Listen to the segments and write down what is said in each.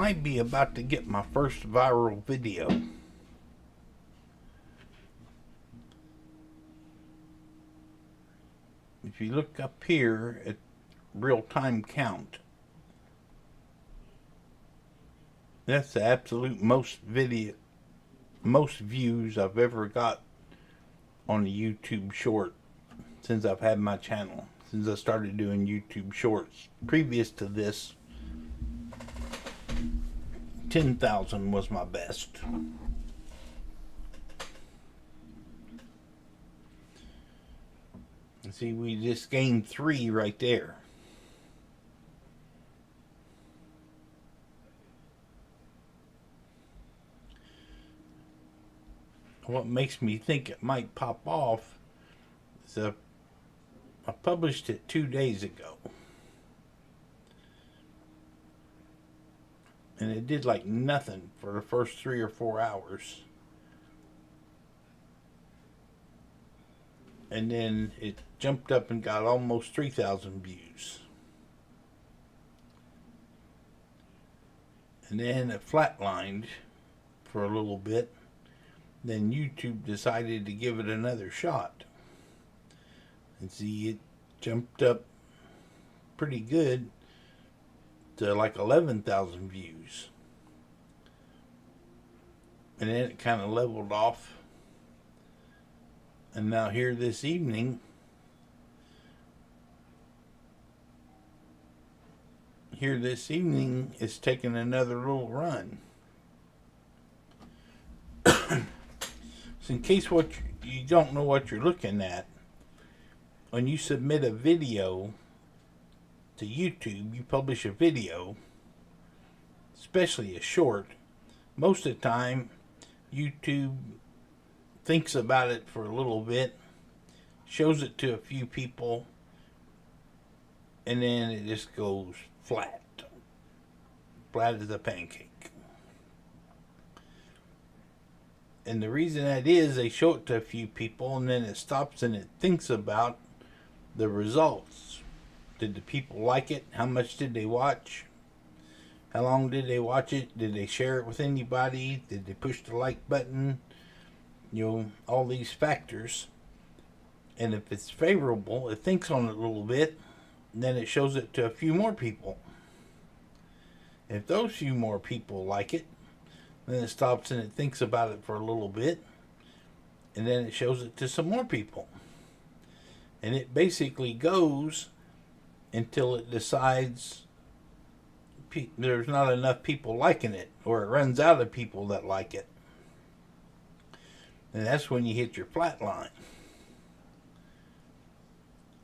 might be about to get my first viral video. If you look up here at real-time count, that's the absolute most views I've ever got on a YouTube short since I've had my channel, since I started doing YouTube shorts. Previous to this, 10,000 was my best. See, we just gained 3 right there. What makes me think it might pop off is I published it 2 days ago. And it did like nothing for the first 3 or 4 hours. And then it jumped up and got almost 3,000 views. And then it flatlined for a little bit. Then YouTube decided to give it another shot. And see, it jumped up pretty good to like 11,000 views. And then it kind of leveled off. And now here this evening, it's taking another little run. So in case you don't know what you're looking at, when you submit a video to YouTube, you publish a video, especially a short, most of the time YouTube thinks about it for a little bit, shows it to a few people, and then it just goes flat as a pancake. And the reason that is, they show it to a few people and then it stops and it thinks about the results. Did the people like it? How much did they watch? How long did they watch it? Did they share it with anybody? Did they push the like button? You know, all these factors. And if it's favorable, it thinks on it a little bit, and then it shows it to a few more people. If those few more people like it, then it stops and it thinks about it for a little bit, and then it shows it to some more people. And it basically goes until it decides there's not enough people liking it, or it runs out of people that like it. And that's when you hit your flat line.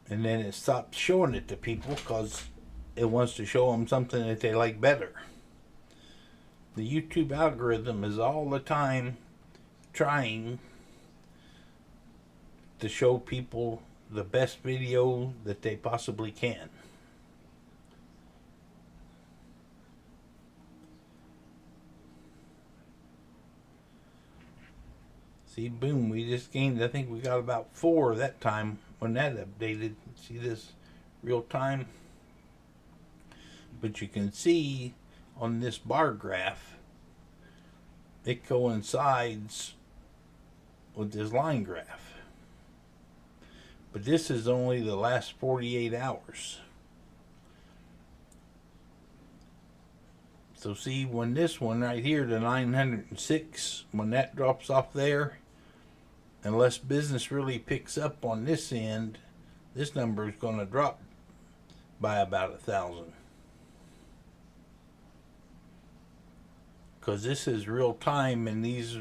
And then it stops showing it to people because it wants to show them something that they like better. The YouTube algorithm is all the time trying to show people the best video that they possibly can. See, boom, we just gained, I think we got about 4 that time when that updated. See this real time? But you can see on this bar graph, it coincides with this line graph. But this is only the last 48 hours. So see, when this one right here, the 906, when that drops off there, unless business really picks up on this end, this number is going to drop by about 1,000. Because this is real time and these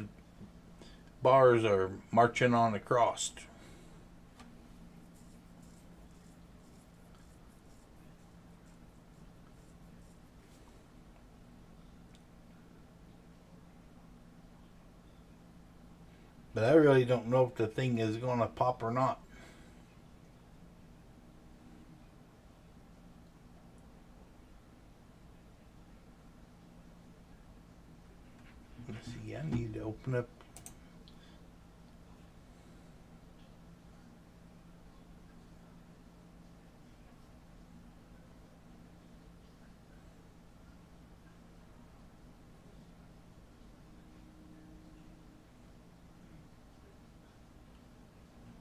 bars are marching on across. But I really don't know if the thing is going to pop or not. Let's see, I need to open up.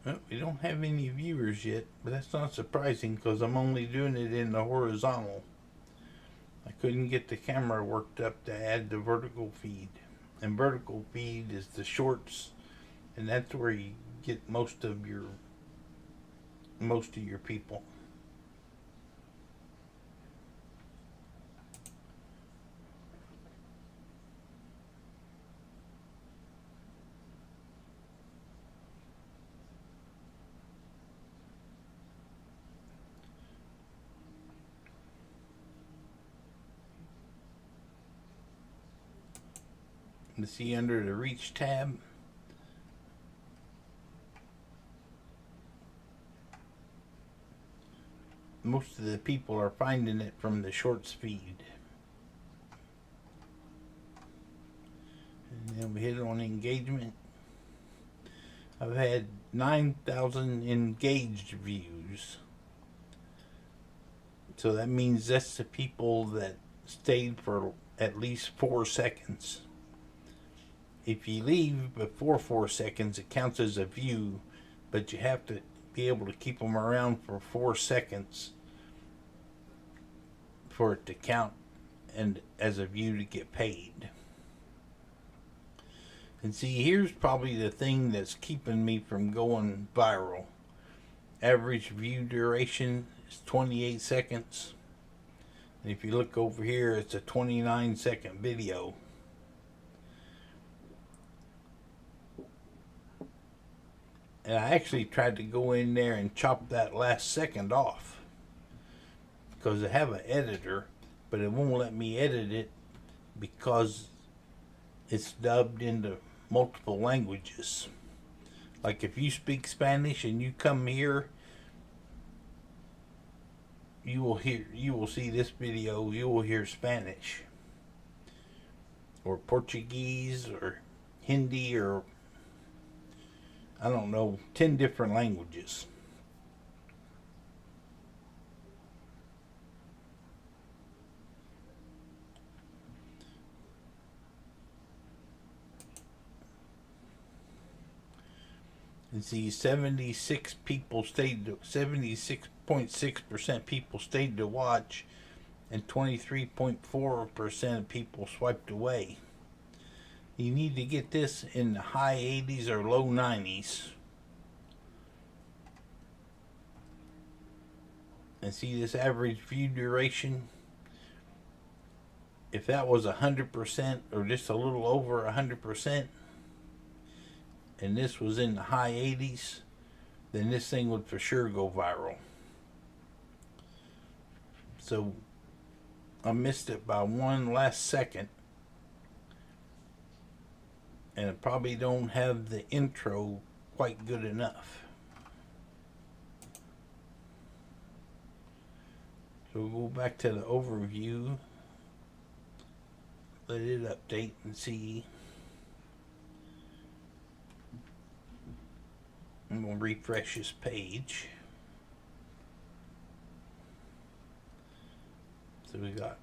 Well, we don't have any viewers yet, but that's not surprising because I'm only doing it in the horizontal. I couldn't get the camera worked up to add the vertical feed. And vertical feed is the shorts, and that's where you get most of your people. You see under the reach tab, most of the people are finding it from the shorts feed. And then we hit on engagement. I've had 9,000 engaged views. So that means that's the people that stayed for at least 4 seconds. If you leave before 4 seconds, it counts as a view, but you have to be able to keep them around for 4 seconds for it to count and as a view to get paid. And see, here's probably the thing that's keeping me from going viral. Average view duration is 28 seconds. And if you look over here, it's a 29-second video. And I actually tried to go in there and chop that last second off because I have an editor, but it won't let me edit it because it's dubbed into multiple languages. Like if you speak Spanish and you come here, you will see this video, you will hear Spanish or Portuguese or Hindi or I don't know, 10 different languages. And see, 76.6% people stayed to watch, and 23.4% of people swiped away. You need to get this in the high 80s or low 90s. And see this average view duration? If that was 100% or just a little over 100%, and this was in the high 80s, then this thing would for sure go viral. So I missed it by one last second. And I probably don't have the intro quite good enough. So we'll go back to the overview. Let it update and see. I'm going to refresh this page. So we got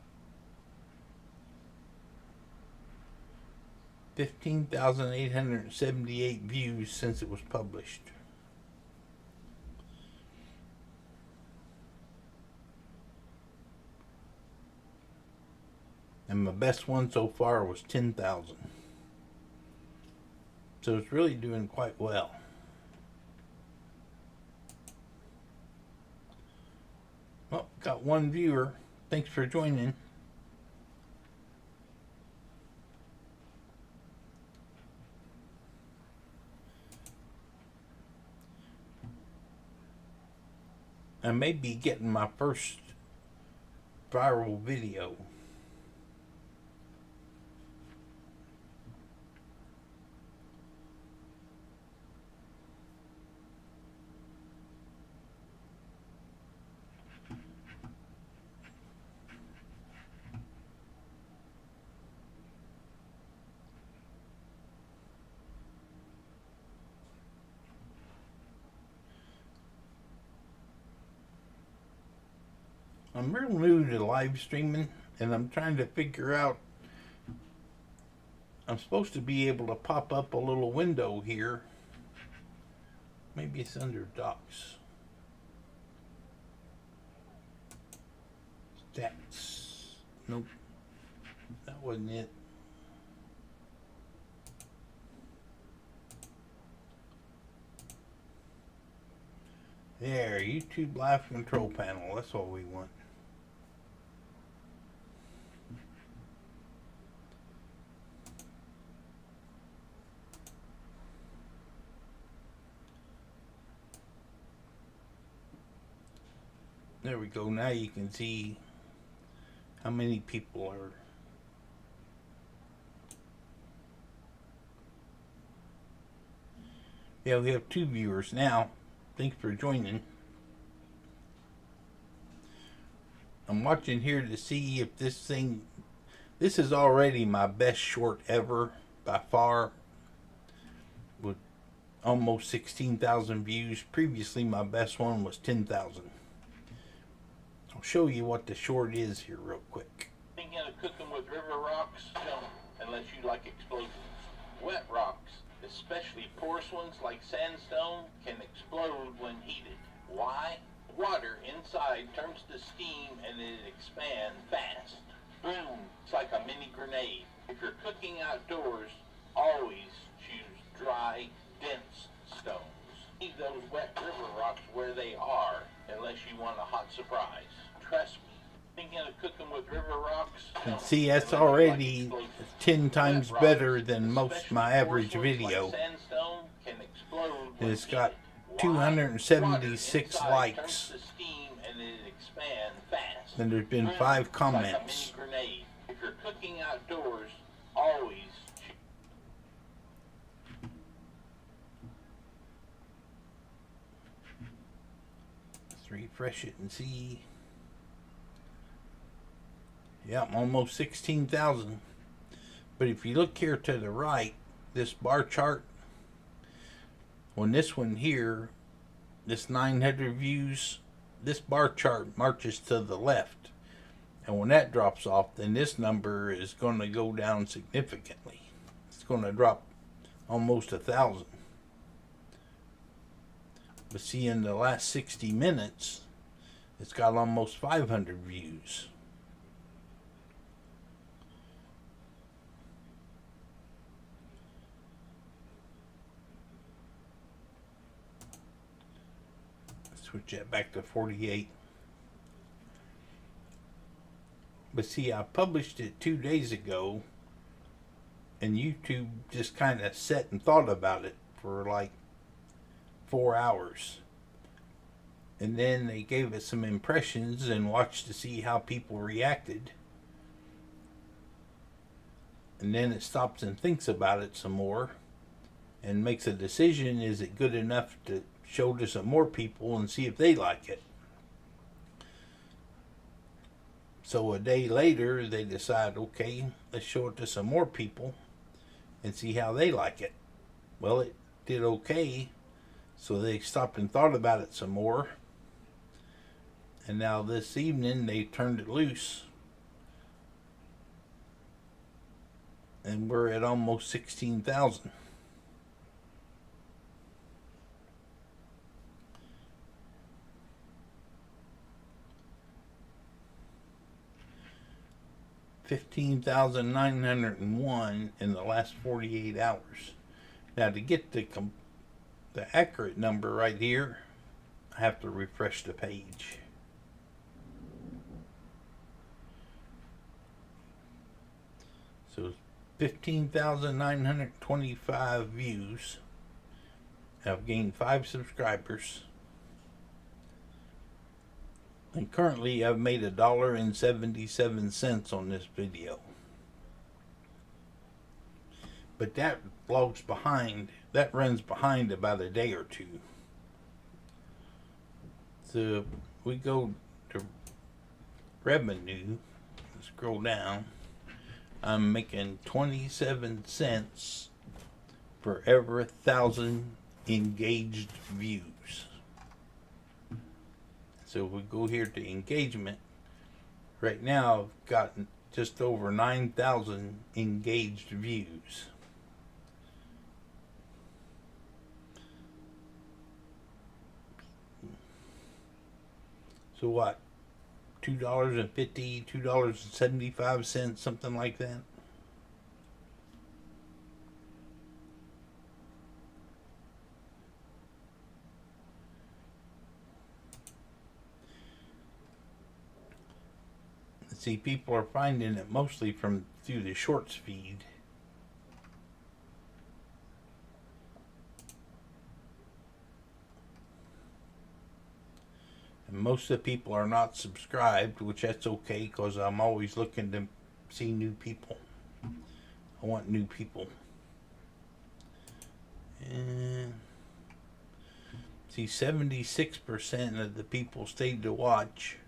15,878 views since it was published. And my best one so far was 10,000. So it's really doing quite well. Well, got one viewer. Thanks for joining. I may be getting my first viral video. I'm real new to live streaming, and I'm trying to figure out. I'm supposed to be able to pop up a little window here Maybe it's under docs. Stats. Nope. That wasn't it. There, YouTube Live Control Panel. That's what we want. There we go. Now you can see how many people are. Yeah, we have 2 viewers now. Thanks for joining. I'm watching here to see if this thing. This is already my best short ever by far, with almost 16,000 views. Previously, my best one was 10,000. I'll show you what the short is here real quick. Thinking of cooking with river rocks? Don't, unless you like explosions. Wet rocks, especially porous ones like sandstone, can explode when heated. Why? Water inside turns to steam and it expands fast. Boom! It's like a mini grenade. If you're cooking outdoors, always choose dry, dense stones. Leave those wet river rocks where they are, unless you want a hot surprise. Trust me. Thinking of cooking with river rocks? And see, that's already 10 times better than most my average video. And it's got 276 likes. And there's been 5 comments. If you're cooking outdoors, always. Let's refresh it and see. Yep, almost 16,000. But if you look here to the right, this bar chart, when this one here, this 900 views, this bar chart marches to the left. And when that drops off, then this number is going to go down significantly. It's going to drop almost 1,000. But see, in the last 60 minutes, it's got almost 500 views. Switch that back to 48. But see, I published it 2 days ago, and YouTube just kind of sat and thought about it for like 4 hours. And then they gave it some impressions and watched to see how people reacted. And then it stops and thinks about it some more and makes a decision. Is it good enough to show to some more people and see if they like it? So a day later, they decide, okay, let's show it to some more people and see how they like it. Well, it did okay, so they stopped and thought about it some more. And now this evening, they turned it loose. And we're at almost 16,000. $15,901 in the last 48 hours. Now to get the accurate number right here, I have to refresh the page. So 15,925 views. I've gained 5 subscribers. And currently I've made $1.77 on this video. But that logs behind, that runs behind about a day or two. So we go to revenue, scroll down. I'm making 27 cents for every 1,000 engaged views. So if we go here to engagement, right now I've gotten just over 9,000 engaged views. So what? $2.50, $2.75, something like that. See, people are finding it mostly from through the shorts feed. And most of the people are not subscribed, which that's okay because I'm always looking to see new people. I want new people. And see, 76% of the people stayed to watch.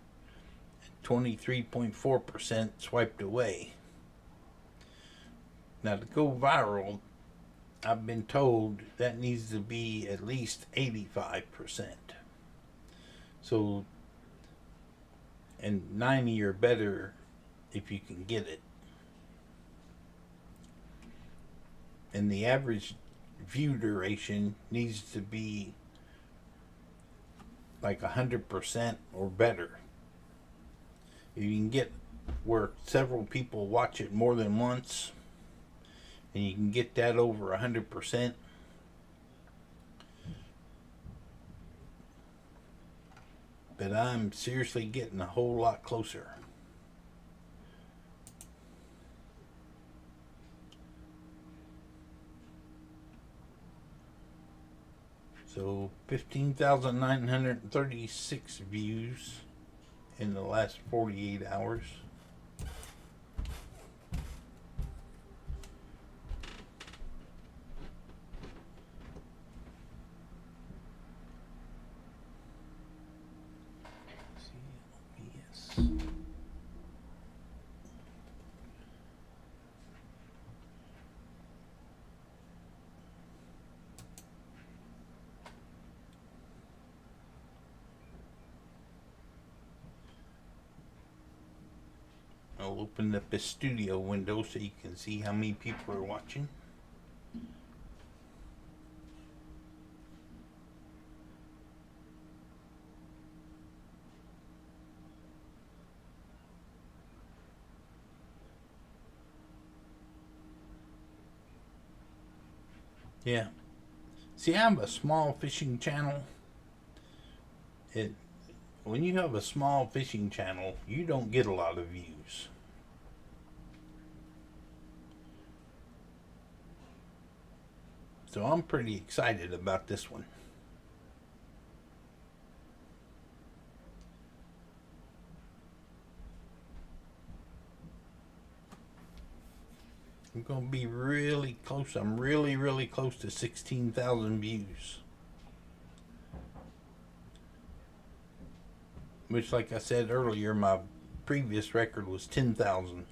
23.4% swiped away. Now, to go viral, I've been told that needs to be at least 85%. So, and 90 or better if you can get it. And the average view duration needs to be like 100% or better. If you can get where several people watch it more than once, and you can get that over 100%, but I'm seriously getting a whole lot closer. So 15,936 views in the last 48 hours. Yes. I'll open up the studio window so you can see how many people are watching. Yeah. See, I have a small fishing channel. When you have a small fishing channel, you don't get a lot of views. So I'm pretty excited about this one. I'm going to be really close. I'm really, really close to 16,000 views. Which, like I said earlier, my previous record was 10,000.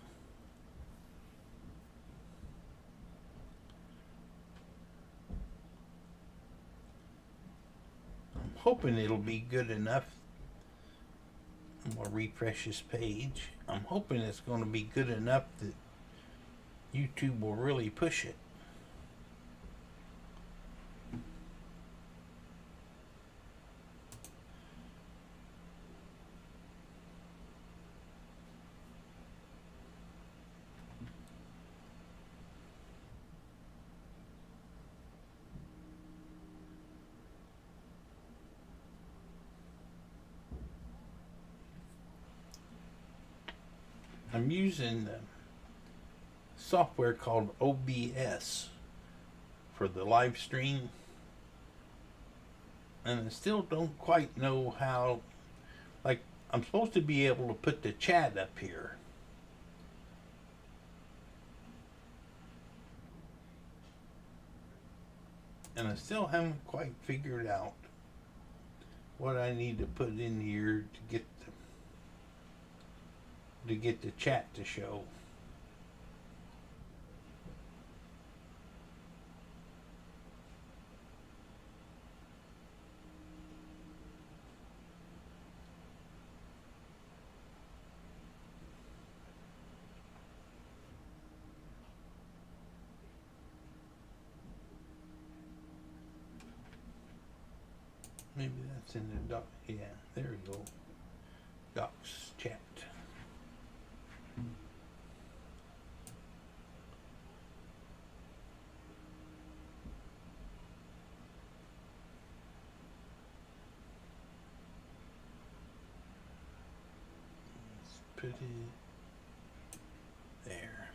I'm hoping it'll be good enough. I'm going to refresh this page. I'm hoping it's going to be good enough that YouTube will really push it. I'm using software called OBS for the live stream, and I still don't quite know how. Like, I'm supposed to be able to put the chat up here, and I still haven't quite figured out what I need to put in here to get the chat to show. Maybe that's in the doc. Yeah, there we go. Docs chat. Let's put it there.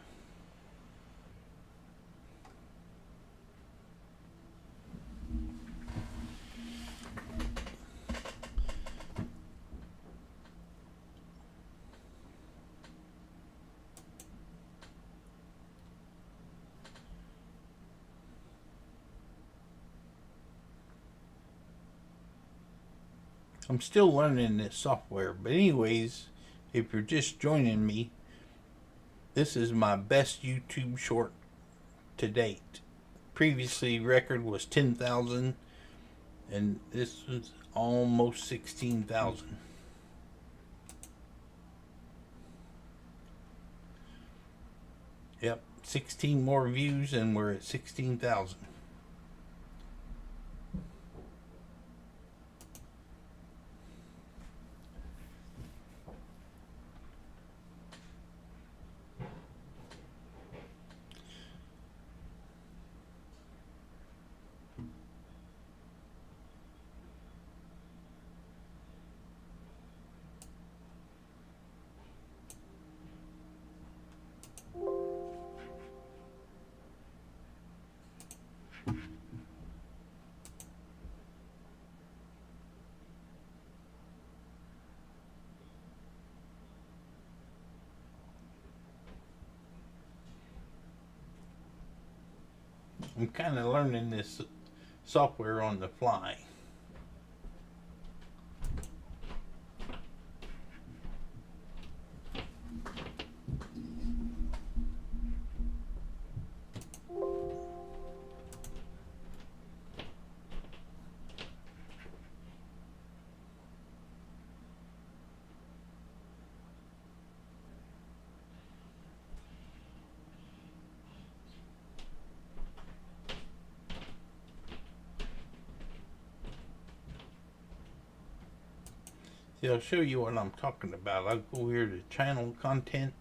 I'm still learning this software, but anyways, if you're just joining me, this is my best YouTube short to date. Previously record was 10,000 and this was almost 16,000. Yep, 16 more views and we're at 16,000. I'm kind of learning this software on the fly. See, I'll show you what I'm talking about. I'll go here to channel content.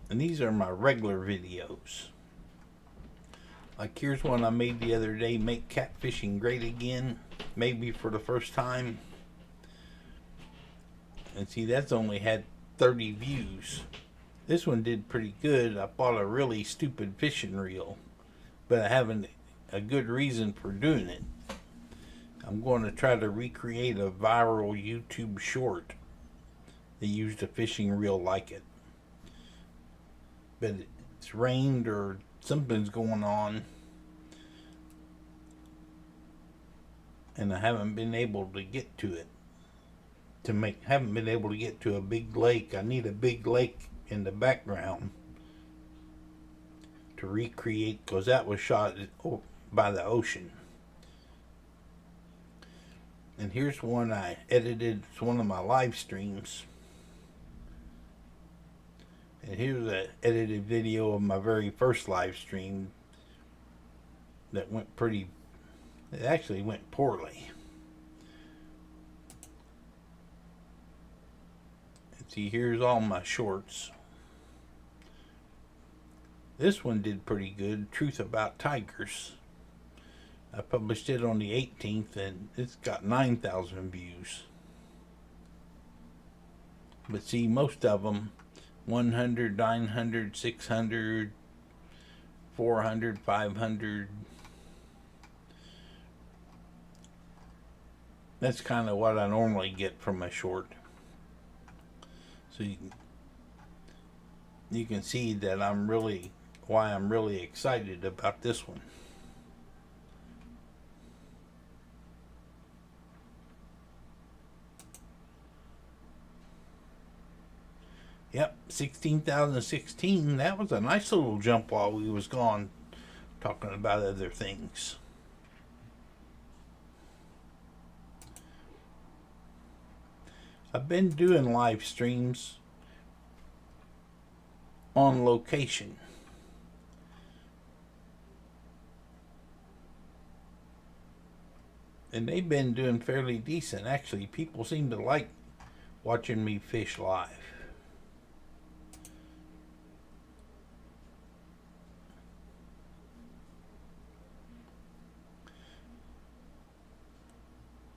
And these are my regular videos. Like here's one I made the other day, make catfishing great again, maybe for the first time. And see, that's only had 30 views. This one did pretty good. I bought a really stupid fishing reel, but I haven't a good reason for doing it. I'm going to try to recreate a viral YouTube short that used a fishing reel like it. But it's rained or something's going on, and I haven't been able to get to it. Haven't been able to get to a big lake. I need a big lake in the background to recreate, because that was shot by the ocean. And here's one I edited. It's one of my live streams. And here's an edited video of my very first live stream that went it actually went poorly. And see, here's all my shorts. This one did pretty good, Truth About Tigers. I published it on the 18th and it's got 9,000 views. But see, most of them 100, 900, 600, 400, 500. That's kind of what I normally get from a short. So you can see that why I'm really excited about this one. Yep, 16,016. That was a nice little jump while we was gone talking about other things. I've been doing live streams on location. And they've been doing fairly decent. Actually, people seem to like watching me fish live.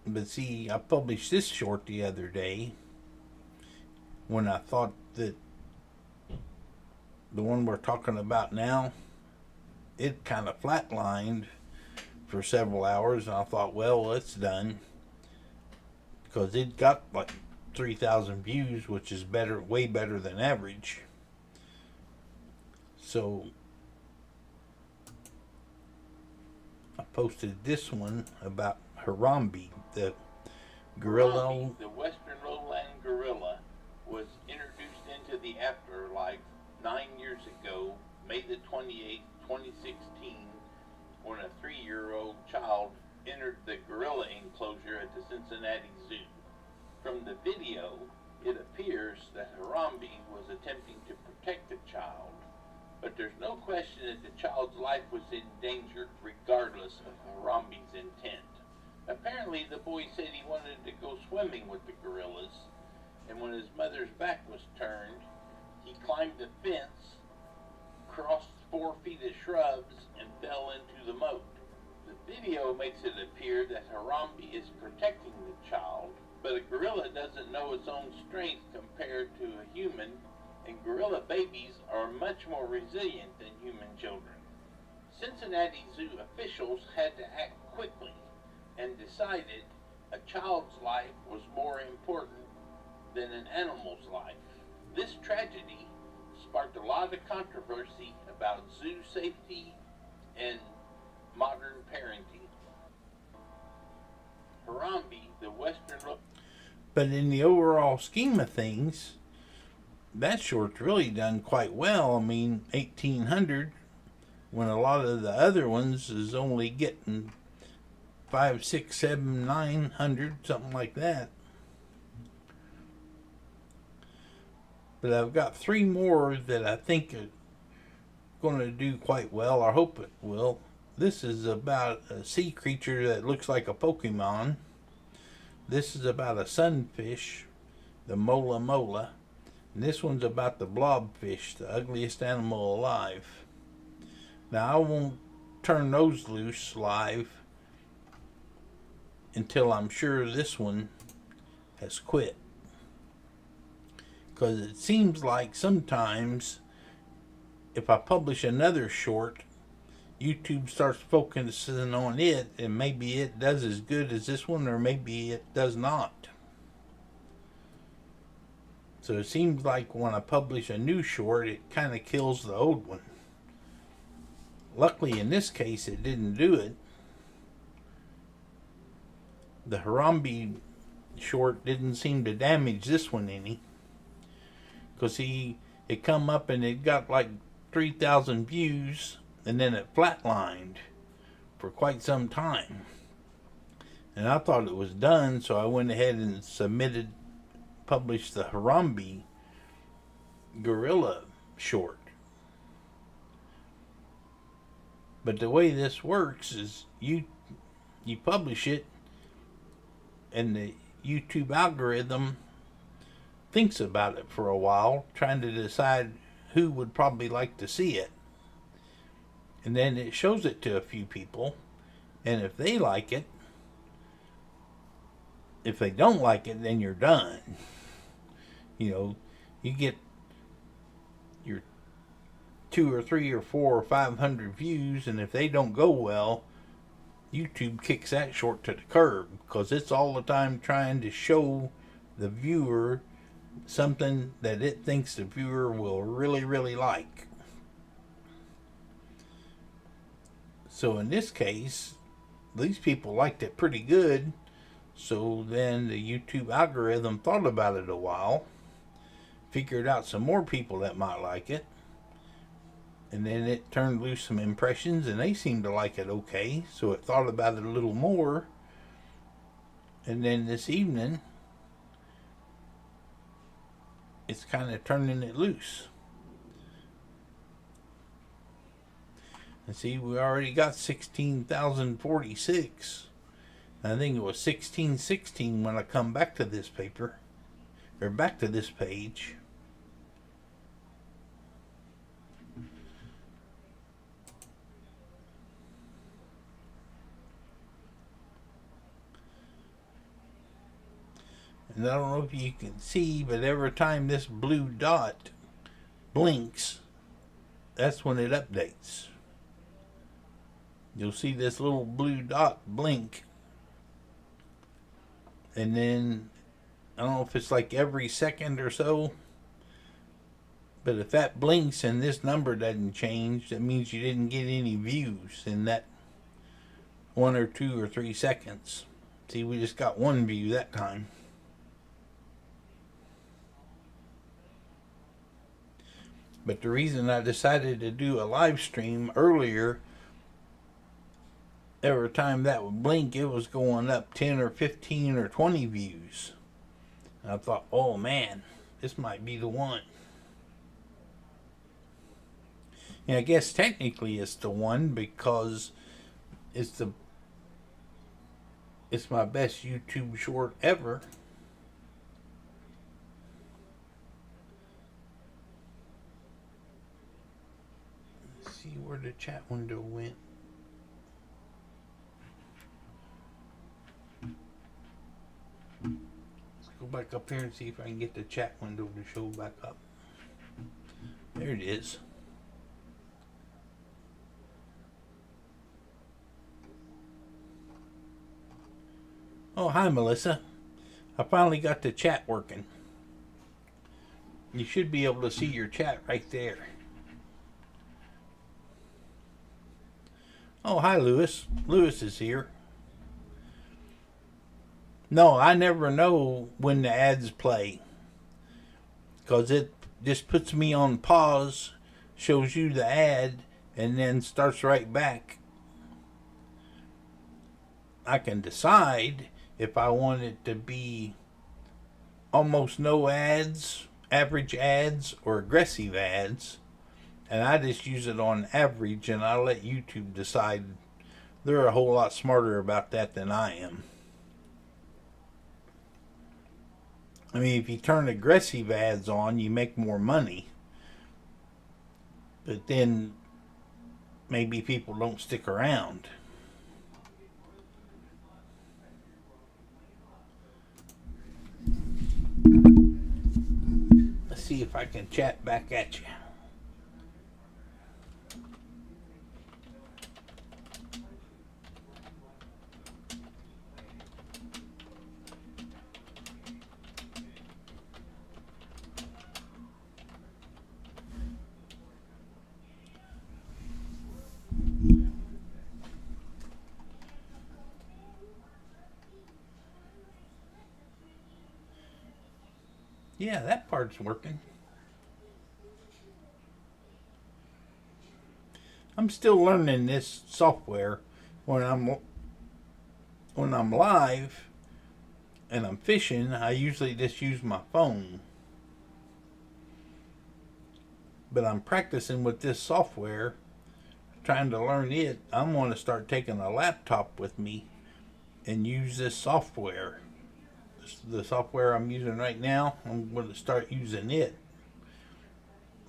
But see, I published this short the other day when I thought that the one we're talking about now, it kind of flatlined for several hours, and I thought, well, it's done, because it got like 3,000 views, which is better, way better than average. So I posted this one about Harambe, the gorilla. Harambe, the western lowland gorilla, was introduced into the afterlife 9 years ago, May the 28th, 2016, when a 3-year-old child entered the gorilla enclosure at the Cincinnati Zoo. From the video, it appears that Harambe was attempting to protect the child, but there's no question that the child's life was endangered regardless of Harambe's intent. Apparently, the boy said he wanted to go swimming with the gorillas, and when his mother's back was turned, he climbed the fence, crossed 4 feet of shrubs, and fell into the moat. The video makes it appear that Harambe is protecting the child, but a gorilla doesn't know its own strength compared to a human, and gorilla babies are much more resilient than human children. Cincinnati Zoo officials had to act quickly and decided a child's life was more important than an animal's life. This tragedy sparked a lot of controversy about zoo safety and modern parenting. Harambe, the western... But in the overall scheme of things, that short's really done quite well. I mean, 1,800, when a lot of the other ones is only getting 5, 6, 7, 900, something like that. But I've got 3 more that I think are going to do quite well. I hope it will. This is about a sea creature that looks like a Pokemon. This is about a sunfish, the mola mola. And this one's about the blobfish, the ugliest animal alive. Now, I won't turn those loose live until I'm sure this one has quit. Because it seems like sometimes if I publish another short, YouTube starts focusing on it, and maybe it does as good as this one, or maybe it does not. So it seems like when I publish a new short, it kind of kills the old one. Luckily, in this case, it didn't do it. The Harambe short didn't seem to damage this one any. Because it come up and it got like 3,000 views, and then it flatlined for quite some time. And I thought it was done, so I went ahead and published the Harambe gorilla short. But the way this works is you publish it, and the YouTube algorithm thinks about it for a while, trying to decide who would probably like to see it. And then it shows it to a few people, and if they like it, if they don't like it, then you're done. You know, you get your 2 or 3 or 4 or 500 views, and if they don't go well, YouTube kicks that short to the curb, because it's all the time trying to show the viewer something that it thinks the viewer will really, really like. So in this case, these people liked it pretty good, so then the YouTube algorithm thought about it a while, figured out some more people that might like it, and then it turned loose some impressions, and they seemed to like it okay, so it thought about it a little more, and then this evening it's kind of turning it loose. And see, we already got 16,046. I think it was 1616 when I come back to this paper, or back to this page. And I don't know if you can see, but every time this blue dot blinks, that's when it updates. You'll see this little blue dot blink. And then, I don't know if it's like every second or so, but if that blinks and this number doesn't change, that means you didn't get any views in that 1 or 2 or 3 seconds. See, we just got 1 view that time. But the reason I decided to do a live stream earlier, every time that would blink, it was going up 10 or 15 or 20 views. And I thought, oh man, this might be the one. And I guess technically it's the one because it's my best YouTube short ever. Let's see where the chat window went. Let's go back up here and see if I can get the chat window to show back up. There it is. Oh, hi, Melissa. I finally got the chat working. You should be able to see your chat right there. Oh, hi, Lewis. Lewis is here. No, I never know when the ads play, because it just puts me on pause, shows you the ad, and then starts right back. I can decide if I want it to be almost no ads, average ads, or aggressive ads, and I just use it on average, and I let YouTube decide. They're a whole lot smarter about that than I am. I mean, if you turn aggressive ads on, you make more money. But then maybe people don't stick around. Let's see if I can chat back at you. Yeah, that part's working. I'm still learning this software. When I'm live and I'm fishing, I usually just use my phone. But I'm practicing with this software, trying to learn it. I'm going to start taking a laptop with me and use this software. The software I'm using right now, I'm going to start using it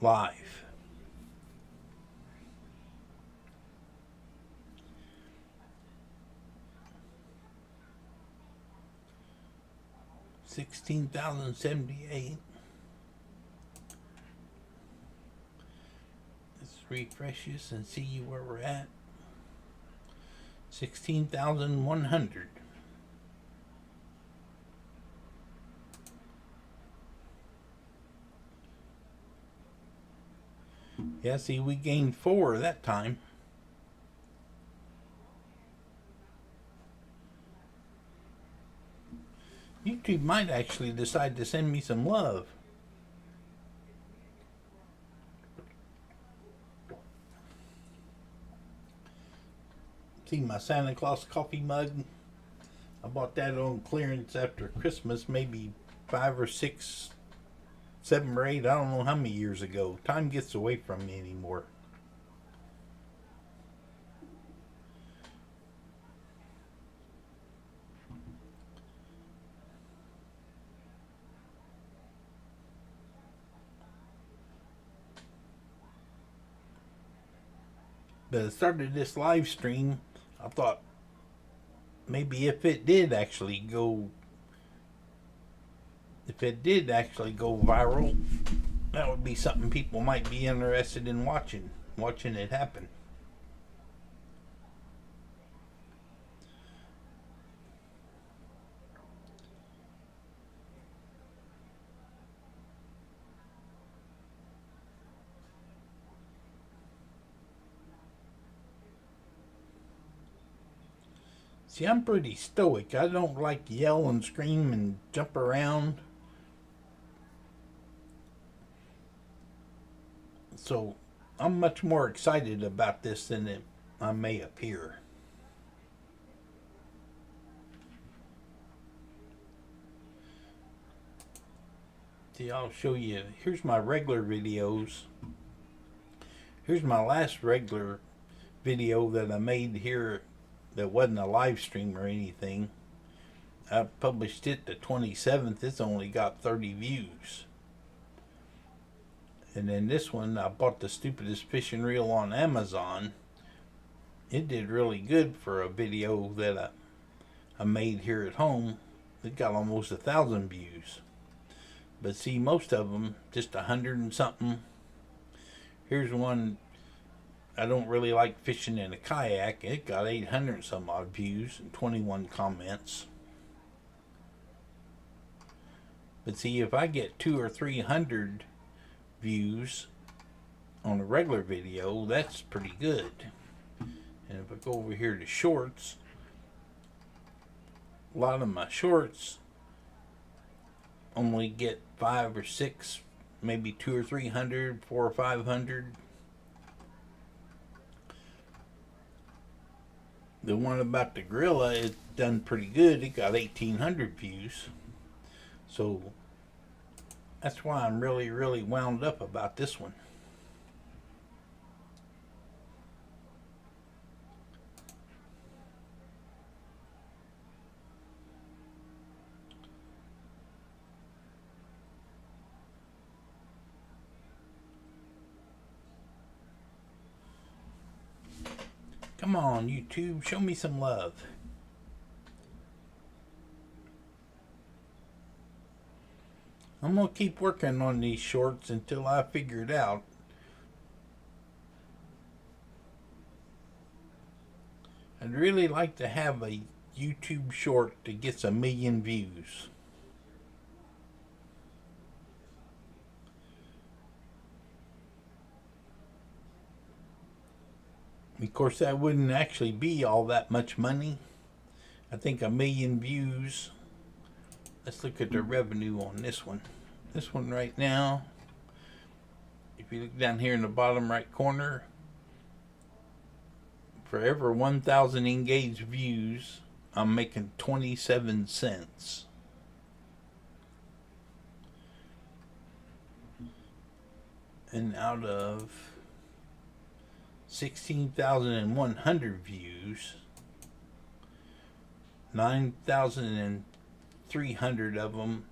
live. $16,078. Let's refresh this and see where we're at. 16,100. Yeah, see, we gained 4 that time. YouTube might actually decide to send me some love. See my Santa Claus coffee mug? I bought that on clearance after Christmas, maybe 5 or 6, 7 or 8, I don't know how many years ago. Time gets away from me anymore. But I started this live stream. I thought maybe if it did actually go viral, that would be something people might be interested in watching it happen. See, I'm pretty stoic. I don't like yell and scream and jump around. So I'm much more excited about this than I may appear. See, I'll show you. Here's my regular videos. Here's my last regular video that I made here that wasn't a live stream or anything. I published it the 27th. It's only got 30 views. And then this one, I bought the stupidest fishing reel on Amazon. It did really good for a video that I made here at home. It got almost 1,000 views. But see, most of them just 100 and something. Here's one. I don't really like fishing in a kayak. It got 800 some odd views and 21 comments. But see, if I get 200 or 300 views on a regular video, that's pretty good. And if I go over here to shorts, a lot of my shorts only get 5 or 6, maybe 200 or 300, 400 or 500. The one about the gorilla is done pretty good. It got 1,800 views. So that's why I'm really, really wound up about this one. Come on, YouTube, show me some love. I'm going to keep working on these shorts until I figure it out. I'd really like to have a YouTube short that gets 1 million views. Of course, that wouldn't actually be all that much money. I think 1 million views. Let's look at the revenue on this one. This one right now, if you look down here in the bottom right corner, for every 1,000 engaged views, I'm making 27 cents. And out of 16,100 views, 9,300 of them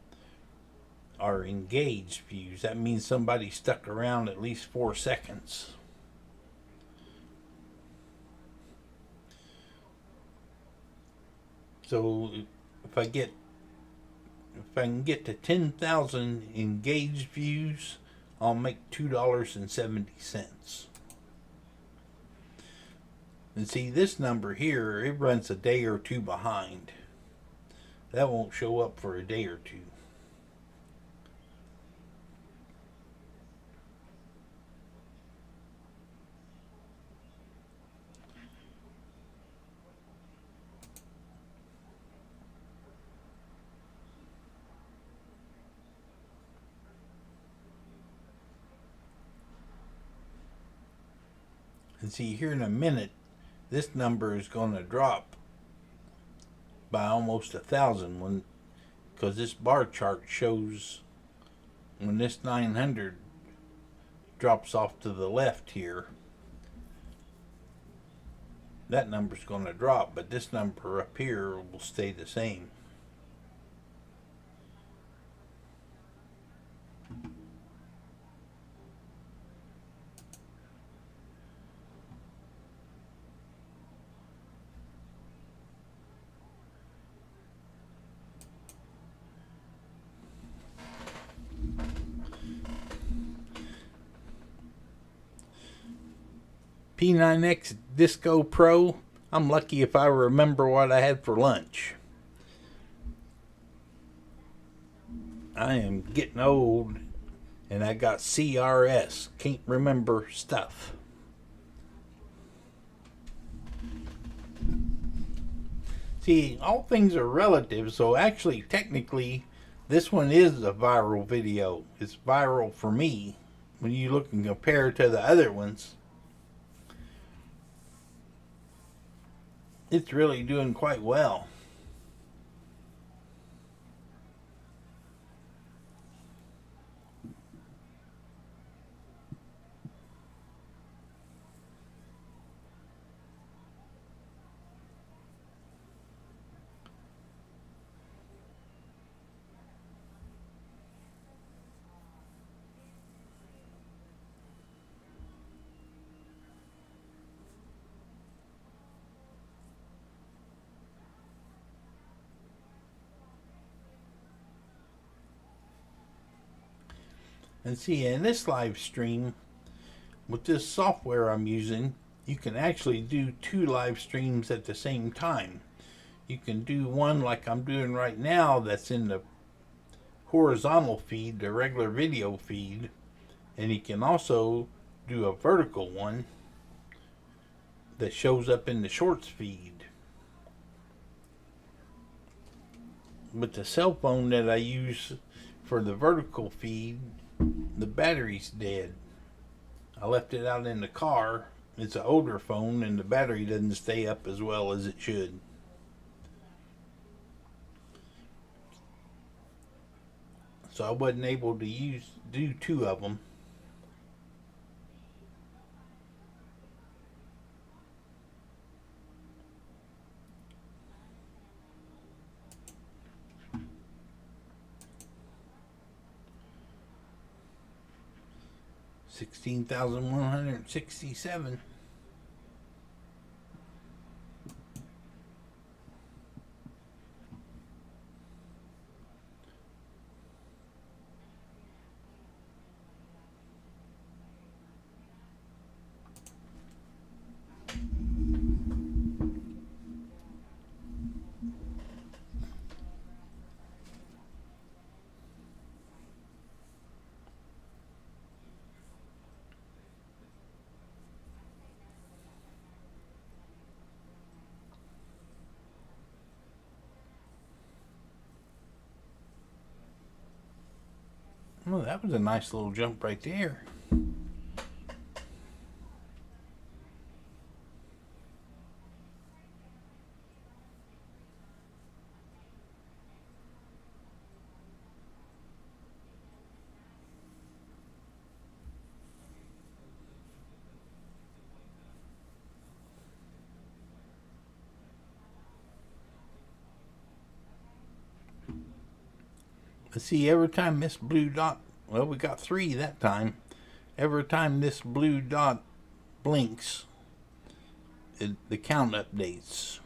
are engaged views. That means somebody stuck around at least 4 seconds. So if I can get to 10,000 engaged views, I'll make $2.70. And see, this number here, it runs a day or two behind. That won't show up for a day or two. And see, here in a minute, this number is going to drop by almost 1,000 because this bar chart shows when this 900 drops off to the left here, that number's going to drop, but this number up here will stay the same. P9X Disco Pro. I'm lucky if I remember what I had for lunch. I am getting old and I got CRS. Can't remember stuff. See, all things are relative, so actually, technically, this one is a viral video. It's viral for me when you look and compare to the other ones. It's really doing quite well. And see, in this live stream, with this software I'm using, you can actually do 2 live streams at the same time. You can do one like I'm doing right now that's in the horizontal feed, the regular video feed, and you can also do a vertical one that shows up in the shorts feed. But the cell phone that I use for the vertical feed, the battery's dead. I left it out in the car. It's an older phone and the battery doesn't stay up as well as it should. So I wasn't able to do 2 of them. $16,167. Well, that was a nice little jump right there. But see, every time this blue dot, well, we got 3 that time. Every time this blue dot blinks, the count updates.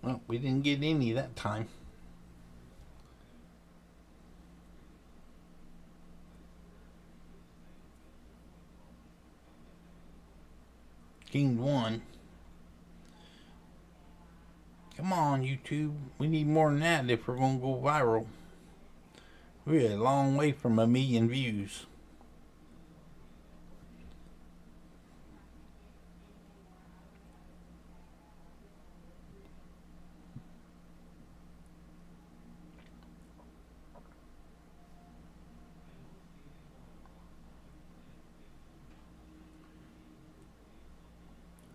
Well, we didn't get any that time. Gained 1. Come on, YouTube. We need more than that if we're going to go viral. We're a long way from 1 million views.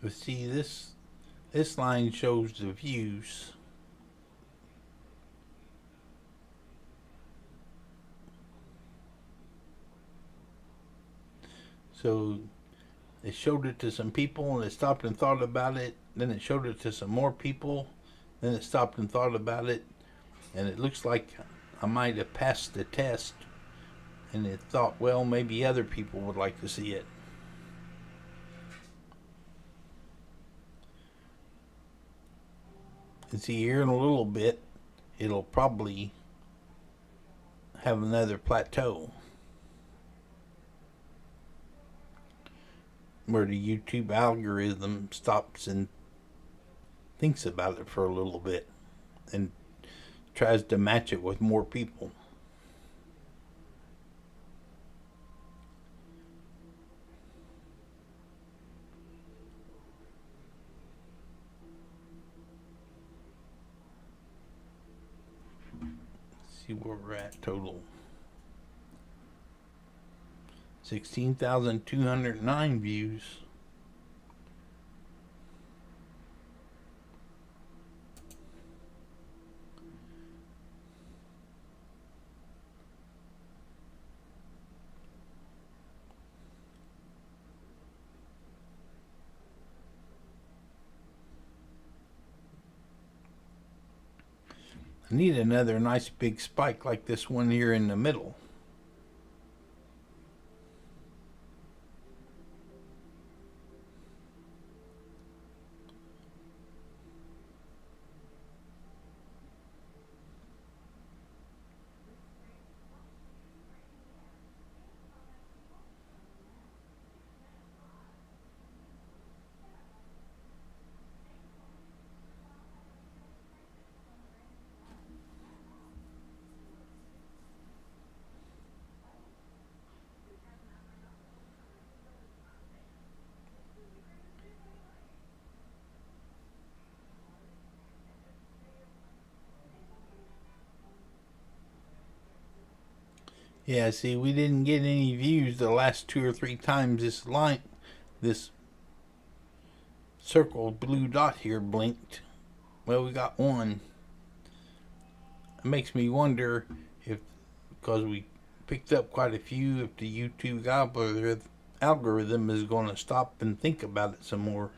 But see, this line shows the views. So it showed it to some people and it stopped and thought about it. Then it showed it to some more people. Then it stopped and thought about it. And it looks like I might have passed the test. And it thought, well, maybe other people would like to see it. And see, here in a little bit, it'll probably have another plateau where the YouTube algorithm stops and thinks about it for a little bit and tries to match it with more people. See where we're at total. 16,209 views. I need another nice big spike like this one here in the middle. Yeah, see, we didn't get any views the last 2 or 3 times this circle blue dot here blinked. Well, we got one. It makes me wonder if, because we picked up quite a few, if the YouTube algorithm is going to stop and think about it some more.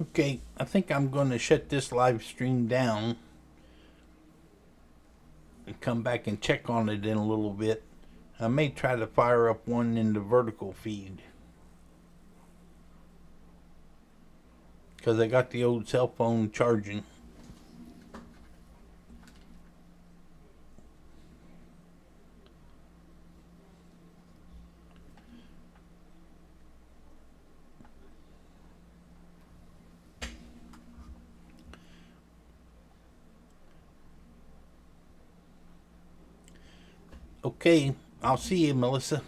Okay, I think I'm going to shut this live stream down and come back and check on it in a little bit. I may try to fire up one in the vertical feed, because I got the old cell phone charging. Okay, I'll see you, Melissa.